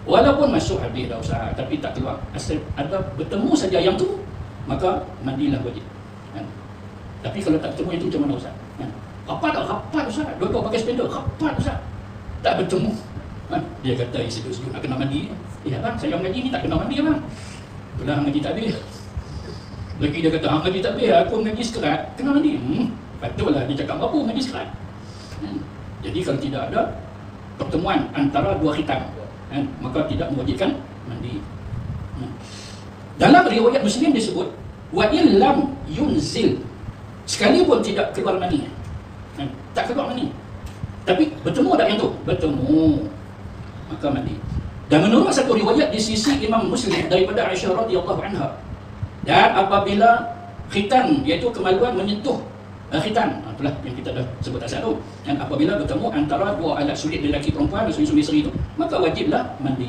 Walaupun masuk habis dah usaha tapi tak keluar, asal ada bertemu saja yang tu, maka mandilah wajib. Kan? Tapi kalau tak bertemu yang tu macam mana Ustaz? Kan? Rapat Ustaz, dua-dua pakai spender, rapat Ustaz, tak bertemu. Kan? Dia kata sejuk-sejuk nak kena mandi. Abang, saya mengaji ni tak kena mandi abang. Itulah mengaji tak habis. Lagi dia kata, mengaji tak habis, aku mengaji sekerat, kena mandi. Betul lah, dia cakap apa mengaji sekerat. Jadi kalau tidak ada pertemuan antara dua khitan, maka tidak mewajibkan mandi. Dalam riwayat Muslim disebut wa illam yunzil, sekalipun tidak keluar mani, tak keluar mani, tapi bertemu tak yang tu? Bertemu, maka mandi. Dan menurut satu riwayat di sisi Imam Muslim daripada Aisyah radhiyallahu anha, dan apabila khitan iaitu kemaluan menyentuh khitan, itulah yang kita dah sebut asal tu, dan apabila bertemu antara dua alat sulit lelaki perempuan, suami isteri itu, maka wajiblah mandi.